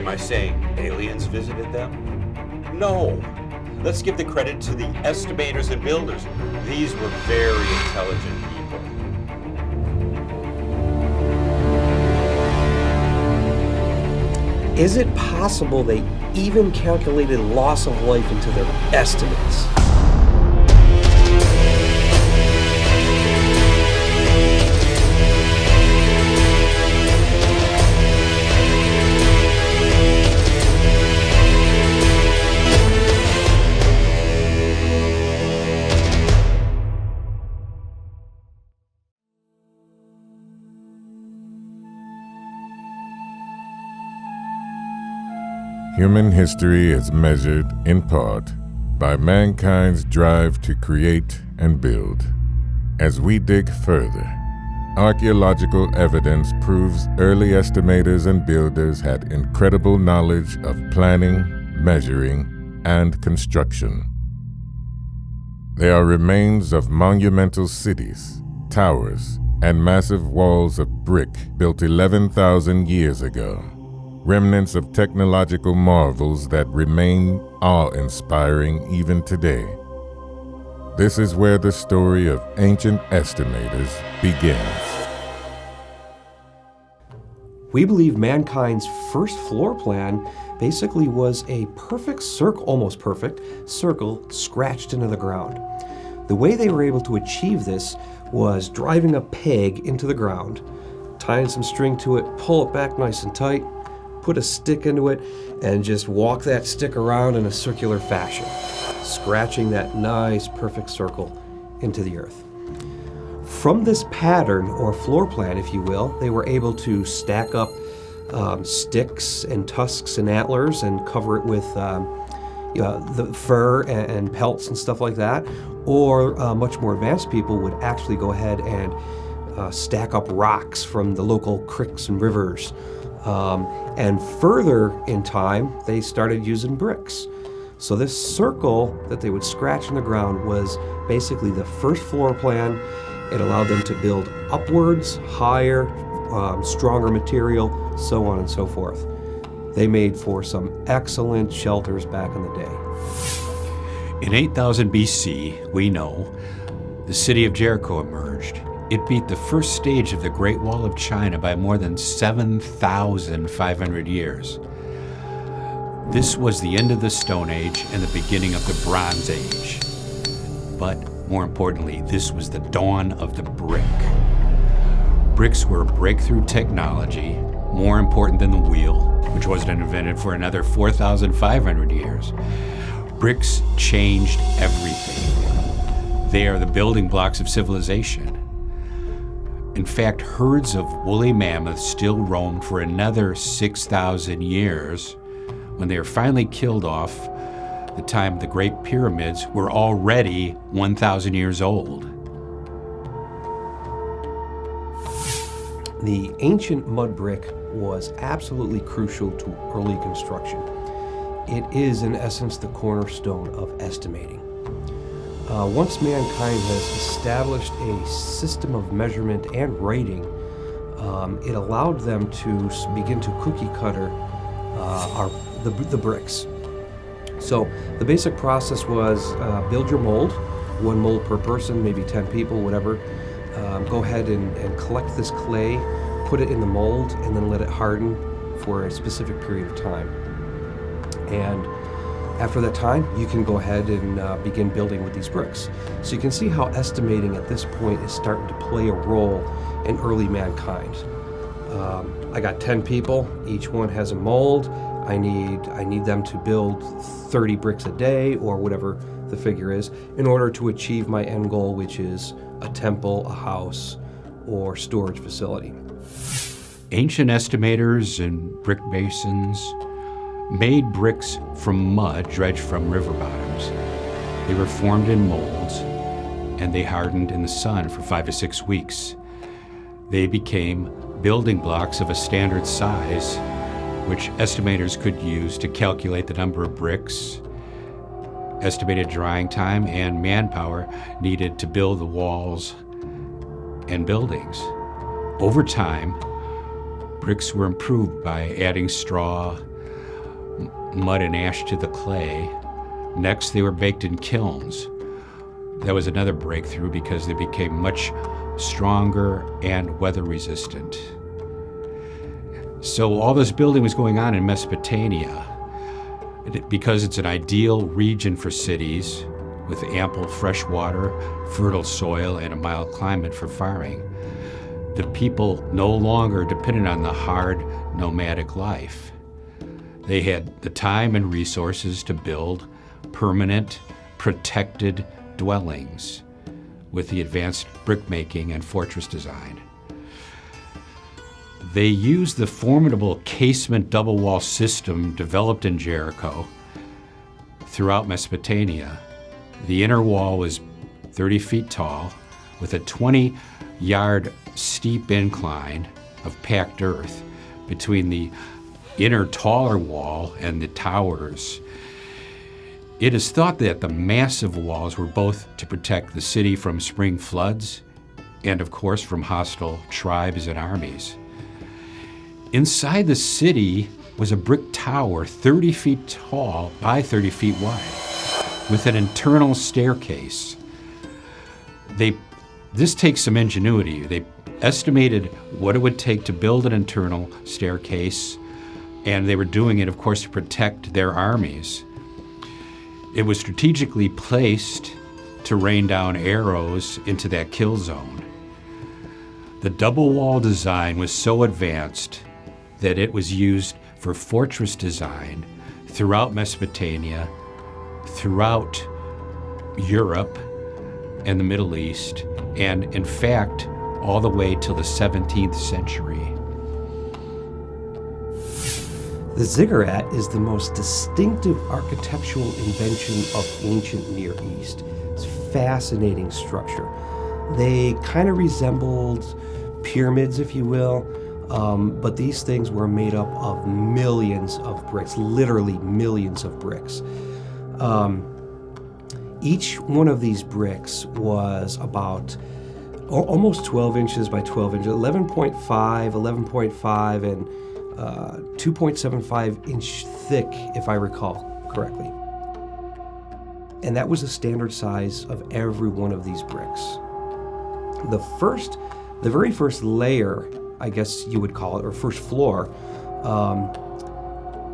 Am I saying aliens visited them? No. Let's give the credit to the estimators and builders. These were very intelligent people. Is it possible they even calculated loss of life into their estimates? Human history is measured, in part, by mankind's drive to create and build. As we dig further, archaeological evidence proves early estimators and builders had incredible knowledge of planning, measuring, and construction. There are remains of monumental cities, towers, and massive walls of brick built 11,000 years ago. Remnants of technological marvels that remain awe-inspiring even today. This is where the story of Ancient Estimators begins. We believe mankind's first floor plan basically was a perfect circle, almost perfect circle, scratched into the ground. The way they were able to achieve this was driving a peg into the ground, tying some string to it, pull it back nice and tight, put a stick into it, and just walk that stick around in a circular fashion, scratching that nice, perfect circle into the earth. From this pattern, or floor plan, if you will, they were able to stack up sticks and tusks and antlers and cover it with the fur and pelts and stuff like that. Or much more advanced people would actually go ahead and stack up rocks from the local creeks and rivers. And further in time, they started using bricks. So this circle that they would scratch in the ground was basically the first floor plan. It allowed them to build upwards, higher, stronger material, so on and so forth. They made for some excellent shelters back in the day. In 8000 BC, we know, the city of Jericho emerged. It beat the first stage of the Great Wall of China by more than 7,500 years. This was the end of the Stone Age and the beginning of the Bronze Age. But more importantly, this was the dawn of the brick. Bricks were breakthrough technology, more important than the wheel, which wasn't invented for another 4,500 years. Bricks changed everything. They are the building blocks of civilization. In fact, herds of woolly mammoths still roamed for another 6,000 years. When they were finally killed off, the time the Great Pyramids were already 1,000 years old. The ancient mud brick was absolutely crucial to early construction. It is, in essence, the cornerstone of estimating. Once mankind has established a system of measurement and rating, it allowed them to begin to cookie cutter the bricks. So the basic process was build your mold, 1 mold per person, maybe 10 people, whatever. Go ahead and collect this clay, put it in the mold, and then let it harden for a specific period of time. And after that time, you can go ahead and begin building with these bricks. So you can see how estimating at this point is starting to play a role in early mankind. I got 10 people, each one has a mold. I need them to build 30 bricks a day, or whatever the figure is, in order to achieve my end goal, which is a temple, a house, or storage facility. Ancient estimators and brick masons made bricks from mud dredged from river bottoms. They were formed in molds, and they hardened in the sun for 5 to 6 weeks. They became building blocks of a standard size, which estimators could use to calculate the number of bricks, estimated drying time, and manpower needed to build the walls and buildings. Over time, bricks were improved by adding straw, mud and ash to the clay. Next, they were baked in kilns. That was another breakthrough because they became much stronger and weather resistant. So all this building was going on in Mesopotamia. Because it's an ideal region for cities with ample fresh water, fertile soil, and a mild climate for farming, the people no longer depended on the hard nomadic life. They had the time and resources to build permanent, protected dwellings with the advanced brickmaking and fortress design. They used the formidable casement double wall system developed in Jericho throughout Mesopotamia. The inner wall was 30 feet tall with a 20-yard steep incline of packed earth between the inner taller wall and the towers. It is thought that the massive walls were both to protect the city from spring floods and, of course, from hostile tribes and armies. Inside the city was a brick tower 30 feet tall by 30 feet wide with an internal staircase. This takes some ingenuity. They estimated what it would take to build an internal staircase, and they were doing it, of course, to protect their armies. It was strategically placed to rain down arrows into that kill zone. The double wall design was so advanced that it was used for fortress design throughout Mesopotamia, throughout Europe and the Middle East, and in fact, all the way till the 17th century. The ziggurat is the most distinctive architectural invention of ancient Near East. It's a fascinating structure. They kind of resembled pyramids, if you will, but these things were made up of millions of bricks, literally millions of bricks. Each one of these bricks was about almost 12 inches by 12 inches, 11.5, and 2.75 inch thick, if I recall correctly. And that was the standard size of every one of these bricks. The very first layer, I guess you would call it, or first floor,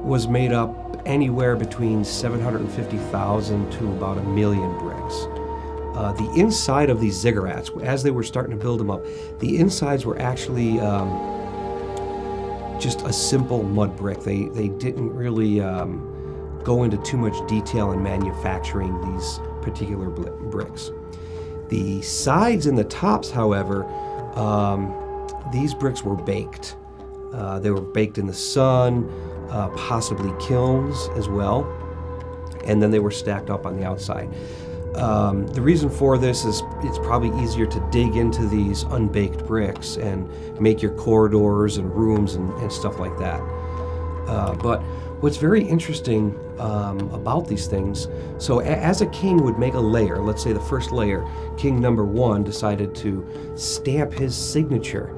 was made up anywhere between 750,000 to about 1 million bricks. The inside of these ziggurats, as they were starting to build them up, the insides were actually just a simple mud brick. They didn't really go into too much detail in manufacturing these particular bricks. The sides and the tops, however, these bricks were baked. They were baked in the sun, possibly kilns as well, and then they were stacked up on the outside. The reason for this is it's probably easier to dig into these unbaked bricks and make your corridors and rooms and stuff like that. But what's very interesting about these things, so as a king would make a layer, let's say the first layer, king number 1 decided to stamp his signature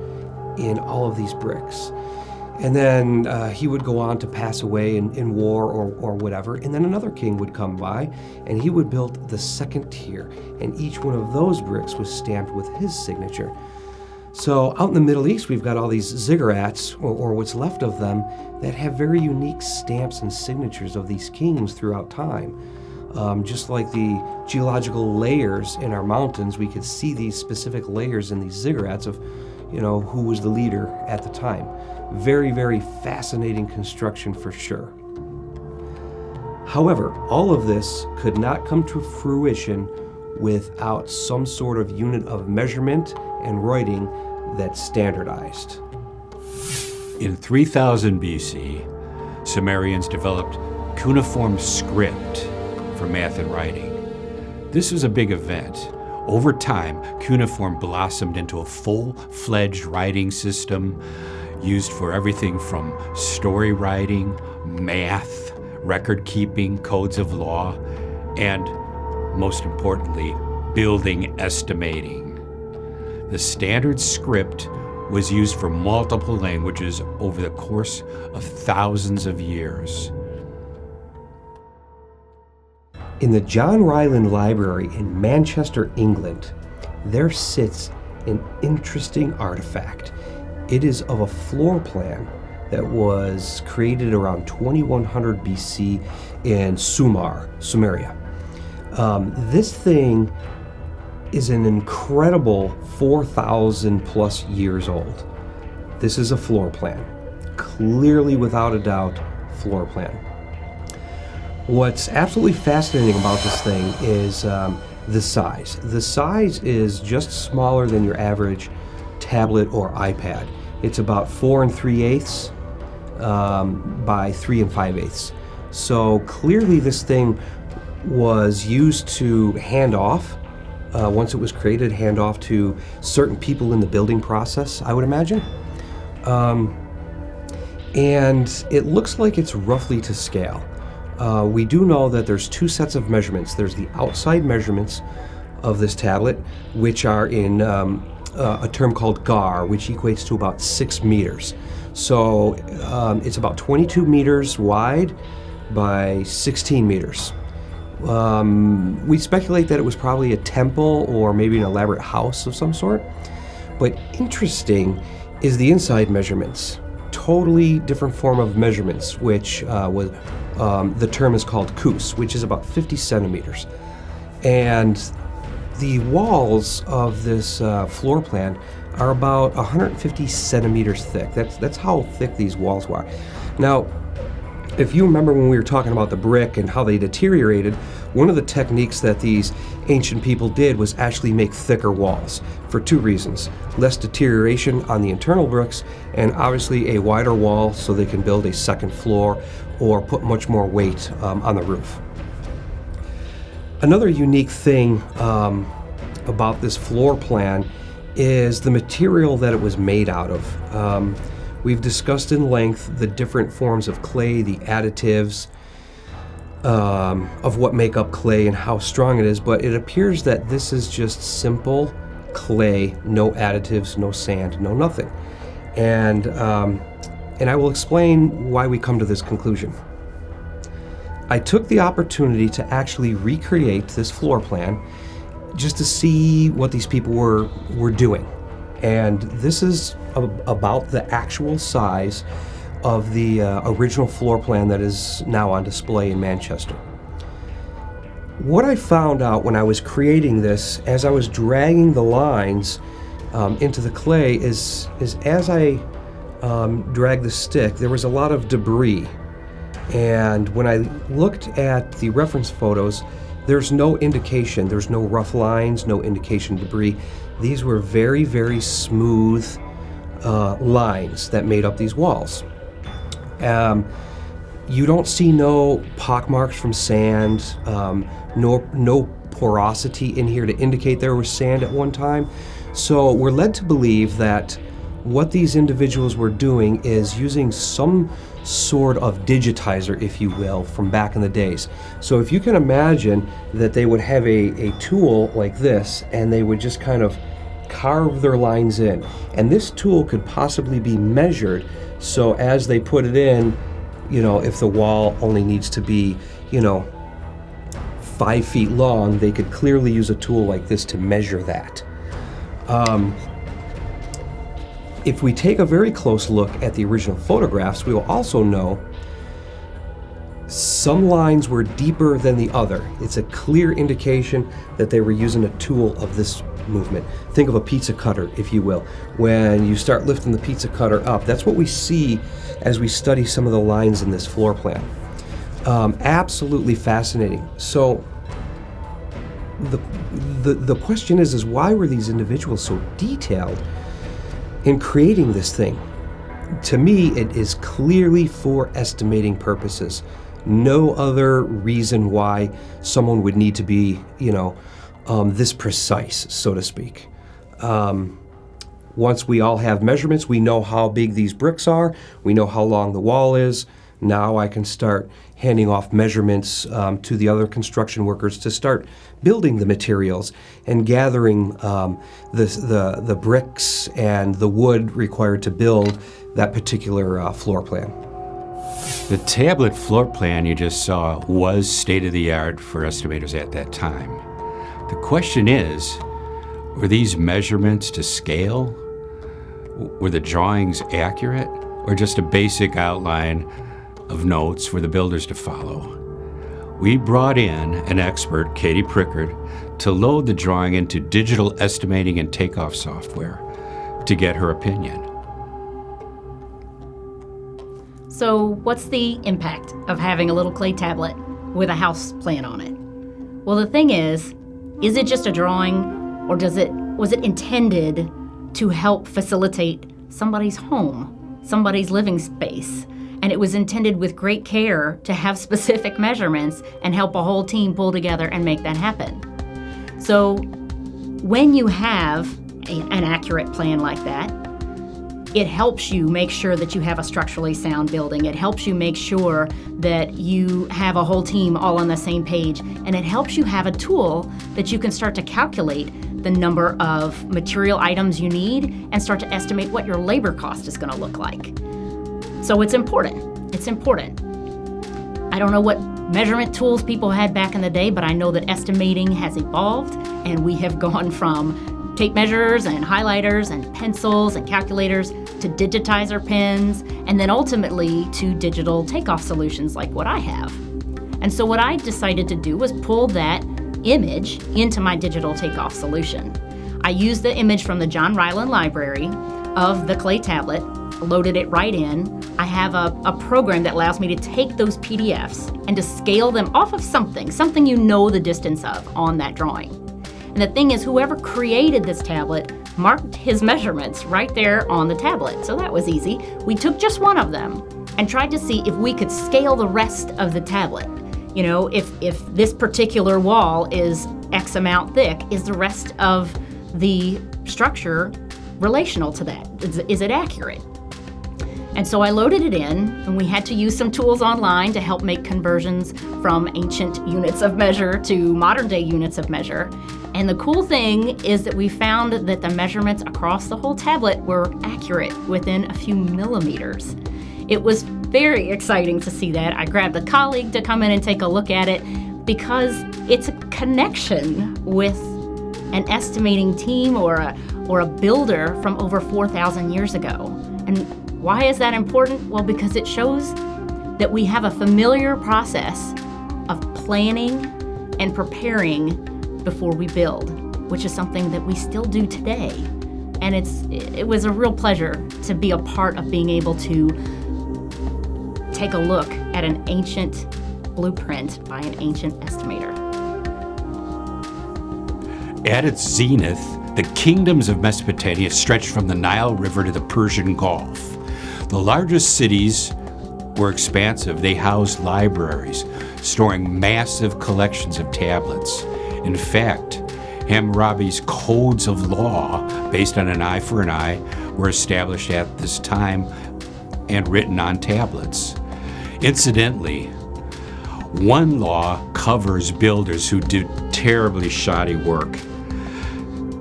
in all of these bricks. And then he would go on to pass away in war or whatever. And then another king would come by and he would build the second tier. And each one of those bricks was stamped with his signature. So out in the Middle East, we've got all these ziggurats, or what's left of them, that have very unique stamps and signatures of these kings throughout time. Just like the geological layers in our mountains, we could see these specific layers in these ziggurats of, who was the leader at the time. Very, very fascinating construction for sure. However, all of this could not come to fruition without some sort of unit of measurement and writing that's standardized. In 3000 BC, Sumerians developed cuneiform script for math and writing. This was a big event. Over time, cuneiform blossomed into a full-fledged writing system used for everything from story writing, math, record keeping, codes of law, and most importantly, building estimating. The standard script was used for multiple languages over the course of thousands of years. In the John Ryland Library in Manchester, England, there sits an interesting artifact. It is of a floor plan that was created around 2100 BC in Sumeria. This thing is an incredible 4,000 plus years old. This is a floor plan. Clearly, without a doubt, floor plan. What's absolutely fascinating about this thing is the size. The size is just smaller than your average tablet or iPad. It's about 4 3/8 by 3 5/8. So clearly this thing was used to hand off, once it was created, hand off to certain people in the building process, I would imagine. And it looks like it's roughly to scale. We do know that there's two sets of measurements. There's the outside measurements of this tablet, which are in a term called gar, which equates to about 6 meters. So it's about 22 meters wide by 16 meters. We speculate that it was probably a temple or maybe an elaborate house of some sort. But interesting is the inside measurements. Totally different form of measurements, which the term is called kus, which is about 50 centimeters. And the walls of this floor plan are about 150 centimeters thick. That's how thick these walls were. Now, if you remember when we were talking about the brick and how they deteriorated, one of the techniques that these ancient people did was actually make thicker walls for two reasons: less deterioration on the internal bricks, and obviously a wider wall so they can build a second floor or put much more weight on the roof. Another unique thing about this floor plan is the material that it was made out of. We've discussed in length the different forms of clay, the additives of what make up clay and how strong it is, but it appears that this is just simple clay, no additives, no sand, no nothing. And I will explain why we come to this conclusion. I took the opportunity to actually recreate this floor plan just to see what these people were doing. And this is about the actual size of the original floor plan that is now on display in Manchester. What I found out when I was creating this, as I was dragging the lines into the clay, is as I dragged the stick, there was a lot of debris. And when I looked at the reference photos, there's no indication, there's no rough lines, no indication of debris. These were very, very smooth lines that made up these walls. You don't see no pockmarks from sand, no porosity in here to indicate there was sand at one time. So we're led to believe that what these individuals were doing is using some sort of digitizer, if you will, from back in the days. So if you can imagine that they would have a tool like this, and they would just kind of carve their lines in. And this tool could possibly be measured, so as they put it in, if the wall only needs to be, 5 feet long, they could clearly use a tool like this to measure that. If we take a very close look at the original photographs, we will also know some lines were deeper than the other. It's a clear indication that they were using a tool of this movement. Think of a pizza cutter, if you will. When you start lifting the pizza cutter up, that's what we see as we study some of the lines in this floor plan. Absolutely fascinating. So the question is why were these individuals so detailed in creating this thing? To me, it is clearly for estimating purposes. No other reason why someone would need to be, this precise, so to speak. Once we all have measurements, we know how big these bricks are, we know how long the wall is. Now I can start handing off measurements to the other construction workers to start building the materials and gathering the bricks and the wood required to build that particular floor plan. The tablet floor plan you just saw was state-of-the-art for estimators at that time. The question is, were these measurements to scale? Were the drawings accurate, or just a basic outline of notes for the builders to follow? We brought in an expert, Katie Prickard, to load the drawing into digital estimating and takeoff software to get her opinion. So what's the impact of having a little clay tablet with a house plan on it? Well, the thing is it just a drawing, or was it intended to help facilitate somebody's home, somebody's living space? And it was intended with great care to have specific measurements and help a whole team pull together and make that happen. So when you have an accurate plan like that, it helps you make sure that you have a structurally sound building. It helps you make sure that you have a whole team all on the same page. And it helps you have a tool that you can start to calculate the number of material items you need and start to estimate what your labor cost is going to look like. So it's important. It's important. I don't know what measurement tools people had back in the day, but I know that estimating has evolved, and we have gone from tape measures and highlighters and pencils and calculators to digitizer pens, and then ultimately to digital takeoff solutions like what I have. And so what I decided to do was pull that image into my digital takeoff solution. I used the image from the John Ryland Library of the clay tablet, loaded it right in. I have a program that allows me to take those PDFs and to scale them off of something you know the distance of on that drawing. And the thing is, whoever created this tablet marked his measurements right there on the tablet. So that was easy. We took just one of them and tried to see if we could scale the rest of the tablet. You know, if this particular wall is X amount thick, is the rest of the structure relational to that? Is it accurate? And so I loaded it in, and we had to use some tools online to help make conversions from ancient units of measure to modern day units of measure. And the cool thing is that we found that the measurements across the whole tablet were accurate within a few millimeters. It was very exciting to see that. I grabbed a colleague to come in and take a look at it because it's a connection with an estimating team or a builder from over 4,000 years ago. And why is that important? Well, because it shows that we have a familiar process of planning and preparing before we build, which is something that we still do today. And it was a real pleasure to be a part of being able to take a look at an ancient blueprint by an ancient estimator. At its zenith, the kingdoms of Mesopotamia stretched from the Nile River to the Persian Gulf. The largest cities were expansive. They housed libraries, storing massive collections of tablets. In fact, Hammurabi's codes of law, based on an eye for an eye, were established at this time and written on tablets. Incidentally, one law covers builders who do terribly shoddy work.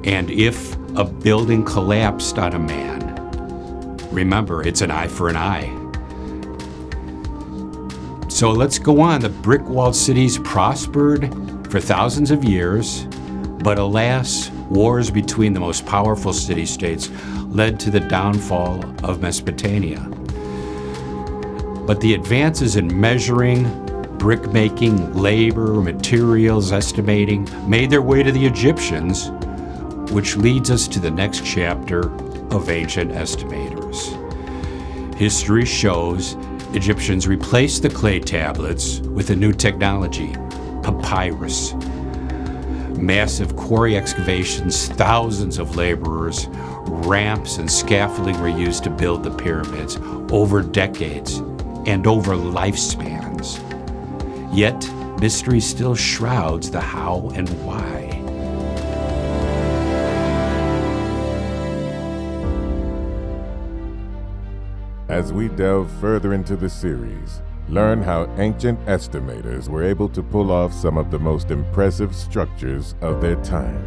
And if a building collapsed on a man, remember, it's an eye for an eye. So let's go on. The brick-walled cities prospered for thousands of years, but alas, wars between the most powerful city-states led to the downfall of Mesopotamia. But the advances in measuring, brick-making, labor, materials estimating made their way to the Egyptians, which leads us to the next chapter of Ancient Estimators. History shows Egyptians replaced the clay tablets with a new technology, papyrus. Massive quarry excavations, thousands of laborers, ramps and scaffolding were used to build the pyramids over decades and over lifespans. Yet, mystery still shrouds the how and why. As we delve further into the series, learn how ancient estimators were able to pull off some of the most impressive structures of their time.